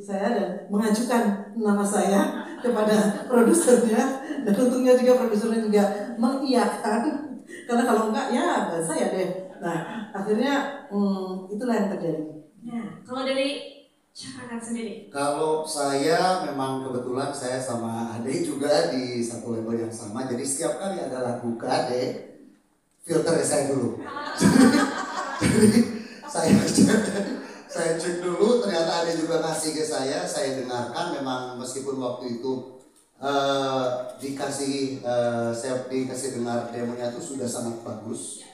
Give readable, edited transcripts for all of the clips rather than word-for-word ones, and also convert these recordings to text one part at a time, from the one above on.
saya dan mengajukan nama saya kepada produsernya, dan untungnya juga produsernya juga mengiyakan, karena kalau enggak ya saya deh. Nah akhirnya itulah yang terjadi. Nah kalau dari Cakrakan sendiri? Kalau saya memang kebetulan saya sama Ade juga di satu label yang sama, jadi setiap kali ada lagu ke Ade, filter saya dulu. Jadi saya cek dulu, ternyata Ade juga ngasih ke saya dengarkan. Memang meskipun waktu itu saya dikasih dengar demonya itu sudah sangat bagus.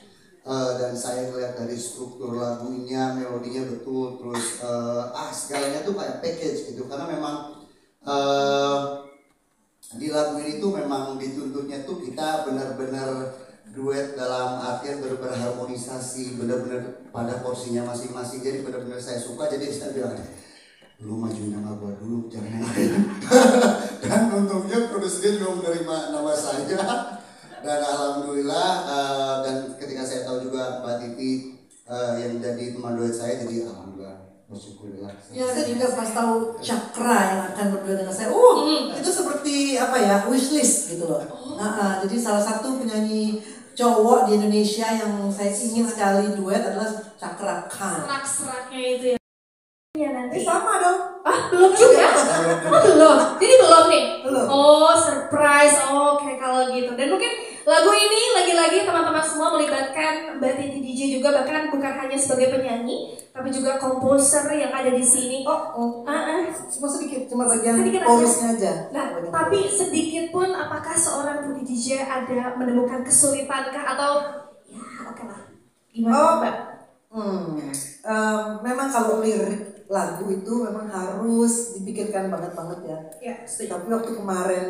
Dan saya melihat dari struktur lagunya, melodinya betul, terus segalanya tuh kayak package gitu, karena memang di lagu ini tuh memang dituntutnya tuh kita benar-benar duet dalam artian berharmonisasi, benar-benar pada porsinya masing-masing. Jadi benar-benar saya suka, jadi saya bilang, lu majuin nama gua dulu, jangan yang lain. Dan untungnya produsernya juga menerima nama saya. Dan alhamdulillah, dan ketika saya tahu juga Mbak Titi yang jadi teman duet saya, jadi alhamdulillah bersyukurlah. Ya saya juga pas tahu Cakra yang akan berduet dengan saya, itu seperti apa ya, wishlist gitu loh. Jadi salah satu penyanyi cowok di Indonesia yang saya ingin sekali duet adalah Cakra Khan. Serak-seraknya itu ya. Ya nanti. Sama dong. Belum juga? Belum. Jadi belum nih. Belum. Oh surprise. Oke kalau gitu. Dan mungkin lagu ini lagi-lagi teman-teman semua melibatkan Mbak Titi DJ juga, bahkan bukan hanya sebagai penyanyi, tapi juga komposer yang ada di sini. Cuma sedikit, cuma bagian sedikit chorusnya aja. Nah, tapi sedikit pun apakah seorang Budi DJ ada menemukan kesulitankah atau ya oke lah. Gimana Mbak? Memang kalau lirik lagu itu memang harus dipikirkan banget ya. Ya, Tapi waktu kemarin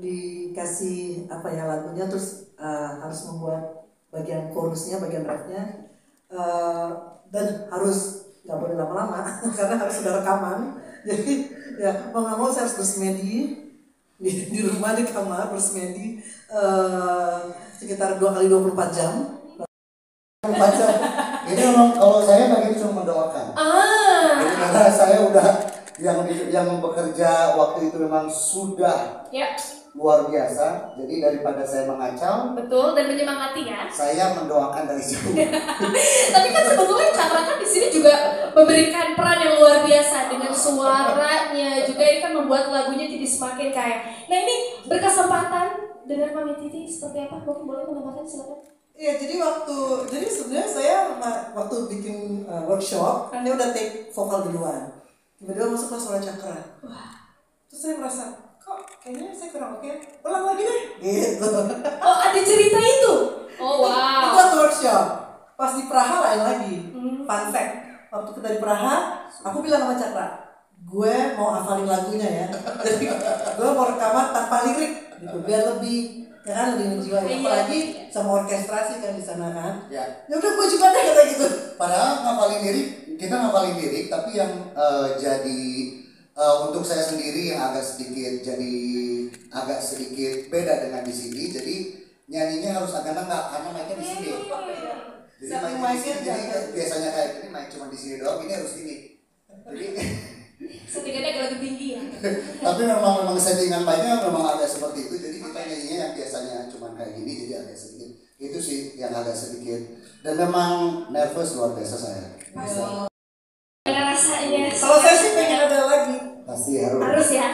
dikasih lagunya, terus harus membuat bagian chorusnya, bagian refnya, dan harus nggak boleh lama-lama karena harus sudah rekaman. Jadi ya mau nggak mau saya harus bersemedi di rumah, di kamar bersemedi sekitar 2 kali 24 jam. Ini memang kalau saya bagian cuma mendoakan. Jadi karena saya udah yang bekerja waktu itu memang sudah luar biasa. Jadi daripada saya mengacau, betul, dan menyemangati ya. Saya mendoakan dari jauh. Tapi kan sebetulnya Cakra kan di sini juga memberikan peran yang luar biasa dengan suaranya juga, ini kan membuat lagunya jadi semakin kaya. Nah ini berkesempatan dengan Mami Titi seperti apa? Mungkin boleh menambahkan, silakan. Iya, jadi sebenarnya saya waktu bikin workshop, dia udah take vokal duluan. Tiba-tiba masuklah suara Cakra. Terus saya merasa, kok kayaknya saya kurang oke, ulang lagi deh. Gitu. Oh, ada cerita itu? Oh, wow. Itu waktu workshop. Pas di Praha lain lagi. Fun fact, waktu kita di Praha, aku bilang sama Cakra, gue mau hafalin lagunya ya. Jadi gue mau rekaman tanpa lirik, gitu, biar lebih lebih menjiwai, apalagi sama orkestrasi kan di sana kan. Ya udah gue juga deh kayak gitu. Padahal kita ngapalin lirik, tapi yang jadi untuk saya sendiri yang agak sedikit beda dengan di sini. Jadi nyanyinya harus agak nengak karena mic-nya di sini. Jadi jadi biasanya kayak gini mic cuma di sini doang, ini harus gini. Jadi settingannya agak lebih tinggi ya. Tapi memang settingan mic-nya memang agak seperti itu. Jadi kita nyanyinya yang biasanya cuma kayak gini, jadi agak sedikit. Itu sih yang agak sedikit. Dan memang nervous luar biasa saya. Rasanya. Kalau saya sih pengen ada lagi. Pasti harus. Harus ya.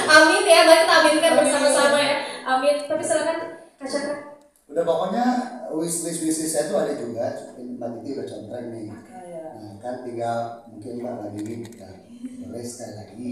Amin ya, baik kita aminkan bersama-sama ya. Amin. Tapi silakan Kak Cakra. Udah pokoknya wishlist saya tuh ada juga. Mbak Titi udah contreng nih. Nah kan tinggal mungkin Mbak lagi boleh sekali lagi.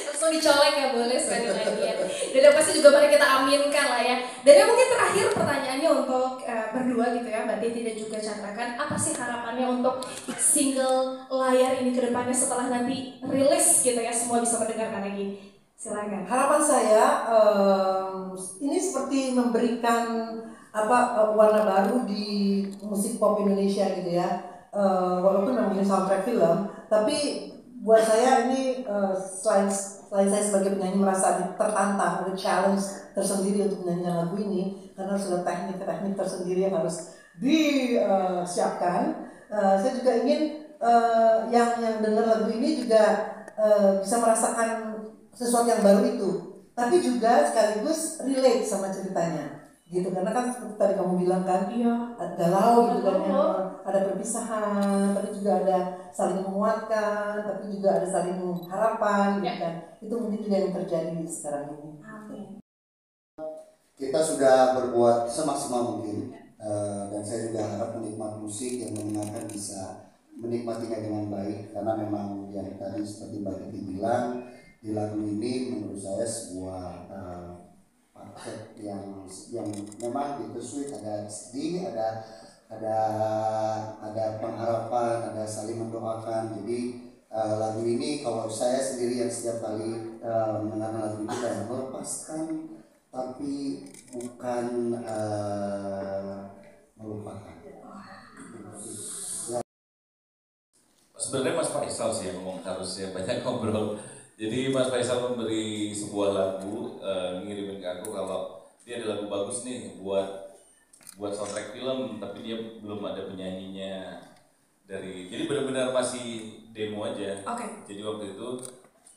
Langsung dicolek ya, boleh sekali lagi ya. Dan pasti juga mari kita aminkan lah ya. Dan yang mungkin terakhir pertanyaannya untuk berdua gitu ya, Mbak Titi dan juga Cakrakan, apa sih harapannya untuk single layar ini ke depannya setelah nanti rilis gitu ya, semua bisa mendengarkan lagi. Silakan. Harapan saya ini seperti memberikan warna baru di musik pop Indonesia gitu ya. Walaupun namanya soundtrack film, tapi buat saya ini selain saya sebagai penyanyi merasa tertantang, ada challenge tersendiri untuk menyanyikan lagu ini karena sudah teknik tersendiri yang harus disiapkan. Saya juga ingin yang dengar lagu ini juga bisa merasakan sesuatu yang baru itu, tapi juga sekaligus relate sama ceritanya gitu, karena kan seperti tadi kamu bilang kan, galau gitu kan, ada perpisahan tapi juga ada saling menguatkan, tapi juga ada saling harapan gitu kan. Itu mungkin juga yang terjadi sekarang ini. Kita sudah berbuat semaksimal mungkin, dan saya juga harap penikmat musik yang mendengarkan bisa menikmatinya dengan baik, karena memang yang tadi seperti Mbak Titi bilang, di lagu ini menurut saya sebuah paket yang memang bittersweet, ada sedih, ada pengharapan, ada saling mendoakan. Jadi lagu ini kalau saya sendiri yang setiap kali mendengarkan lagu ini kayak melepaskan tapi bukan melupakan. Sebenarnya Mas Faisal sih yang ngomong, harusnya banyak ngobrol. Jadi Mas Faisal memberi sebuah lagu, ngirimin ke aku kalau dia ada lagu bagus nih buat soundtrack film, tapi dia belum ada penyanyinya jadi benar-benar masih demo aja. Jadi waktu itu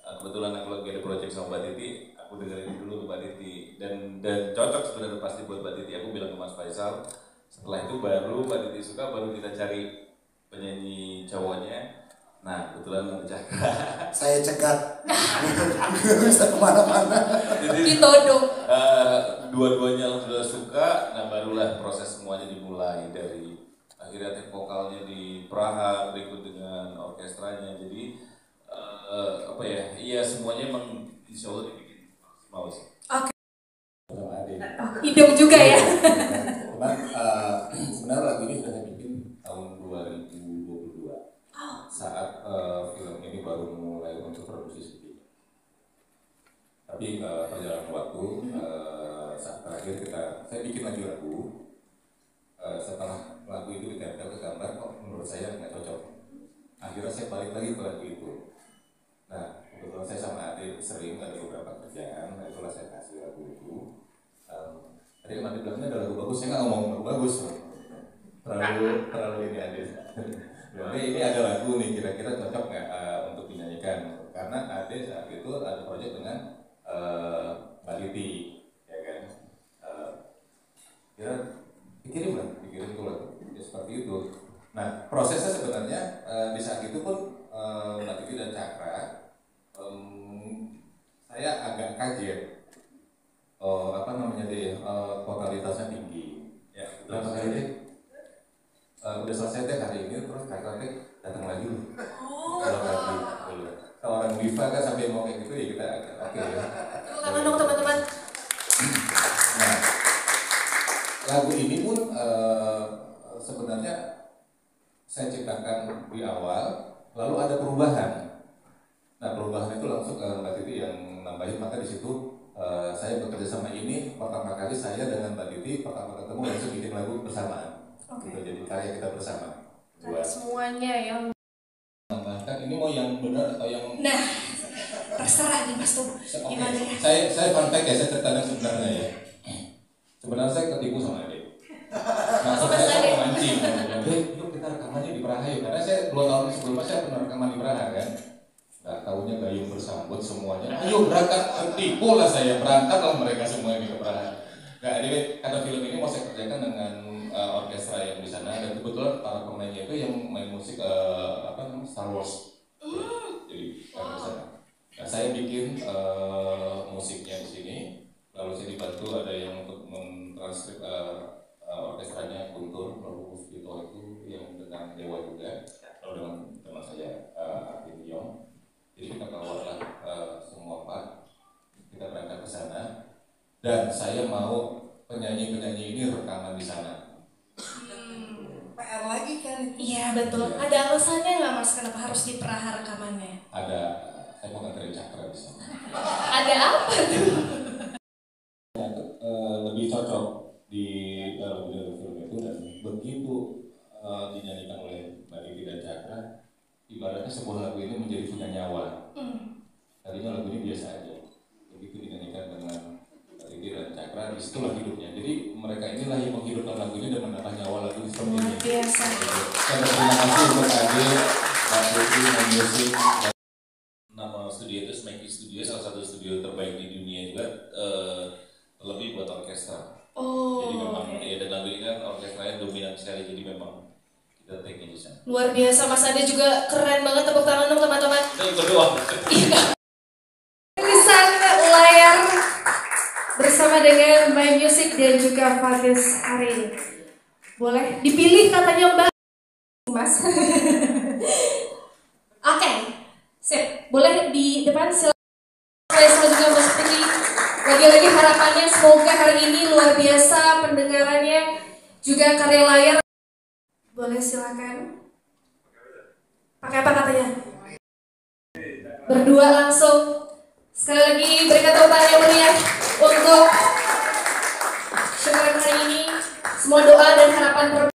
kebetulan aku lagi ada project sama Mbak Titi, aku dengerin dulu ke Mbak Titi dan cocok sebenarnya pasti buat Mbak Titi. Aku bilang ke Mas Faisal, setelah itu baru Mbak Titi suka, baru kita cari penyanyi cowoknya. Nah, kebetulan ada Cakra. Saya cegat, bisa kemana-mana. Jadi ditodong. Dua-duanya alhamdulillah suka. Nah, barulah proses semuanya dimulai dari akhirnya take vokalnya di Praha, berikut dengan orkestranya. Jadi apa ya? Iya, semuanya emang insya Allah dibikin maksimal sih. Hidung juga ya. Sebenarnya lagu ini sudah saya bikin tahun 2022 saat film ini baru mulai untuk produksi sedikit. Tapi perjalanan waktu saat terakhir saya bikin lagi lagu. Setelah lagu itu ditempel ke gambar, kok menurut saya nggak cocok. Akhirnya saya balik lagi ke lagu itu. Nah, kebetulan saya sama Ade sering ada beberapa kerjaan, itulah saya kasih lagu itu. Tadi kemarin bilangnya ada lagu bagus, saya nggak ngomong lagu bagus, terlalu ini Ade. Ini ada lagu nih, kira-kira cocok nggak untuk dinyanyikan? Karena Ade saat itu ada proyek dengan Mbak Titi, ya kan? Pikirin tuh lagu, ya seperti itu. Nah, prosesnya sebenarnya di saat itu pun Mbak Titi dan Cakra, saya agak kaget. Totalitasnya tinggi. Ya, berapa kali deh? Udah selesai deh hari ini, terus Cakra datang lagi. Orang Wifa kan sampai mau kayak gitu ya kita oke ya. Tangan dong teman-teman. Nah, lagu ini pun sebenarnya saya ciptakan di awal, lalu ada perubahan. Nah, perubahan itu langsung Mbak Titi yang nambahin, maka di situ saya bekerja sama ini pertama kali saya dengan Mbak Titi pertama ketemu langsung bikin lagu bersamaan. Gitu, jadi karya kita bersama. Buat Semuanya yang menambahkan ini mau yang benar atau yang terserah nih Mas tuh. Gimana ya? Saya fun fact ya, saya cerita yang sebenarnya ya. Sebenarnya saya ketipu sama Ade. Maksud saya memancing. Yuk kita rekamannya di Praha yuk. Karena saya 2 tahun sebelumnya saya pernah rekaman di Praha kan. Nah, tahunya gayung bersambut semuanya. Ayo berangkat, tipu lah saya, berangkat lah mereka semuanya di Praha. Nah, jadi karena film ini mau saya kerjakan dengan orkestra yang di sana, dan kebetulan para pemainnya itu yang main musik Star Wars. Jadi di sana. Nah, saya bikin musiknya di sini, lalu saya dibantu ada yang untuk mentranskrip orkestranya Guntur, lalu Vito itu yang tentang Dewa juga, lalu dengan teman saya Arvin Yong. Jadi kita bawalah semua part, kita berangkat ke sana, dan saya mau penyanyi-penyanyi ini rekaman di sana. PR lagi kan? Iya betul. Ada alasannya nggak Mas kenapa harus di Praha rekamannya? Ada, saya mau nganterin Cakra di sana. Ada apa tuh? Lebih cocok di film itu, dan begitu dinyanyikan oleh Mbak Titi dan Cakra, ibaratnya sebuah lagu ini menjadi punya nyawa. Tadinya lagu ini biasa aja, begitu dinyanyikan dengan Mbak Titi dan Cakra, disitulah hidupnya. Jadi mereka inilah yang menghidupkan lagu ini dan menambah nyawa lagu ini seperti ini. Luar biasa. Saya berterima kasih untuk Ade Mas Lutfi main musik. Nama studio itu Smacky Studio, salah satu studio terbaik di dunia juga, lebih buat orkestra. Jadi memang ya, dan lagu ini kan orkestranya dominan sekali, jadi memang kita take di sana. Luar biasa, Mas Ade juga keren banget, tepuk tangan dong teman-teman. Saya berdoa. Tulisan layar bersama dengan My Music dan juga Fatis hari ini. Boleh dipilih katanya Mbak Mas. Oke, sip. Boleh di depan silakan. Saya juga Mas Putri. Lagi-lagi harapannya semoga hari ini luar biasa pendengarannya, juga karya layar. Boleh silakan. Pakai apa katanya? Berdua langsung. Sekali lagi berikan tepuk tangan yang meriah untuk syukuran hari ini. Semua doa dan harapan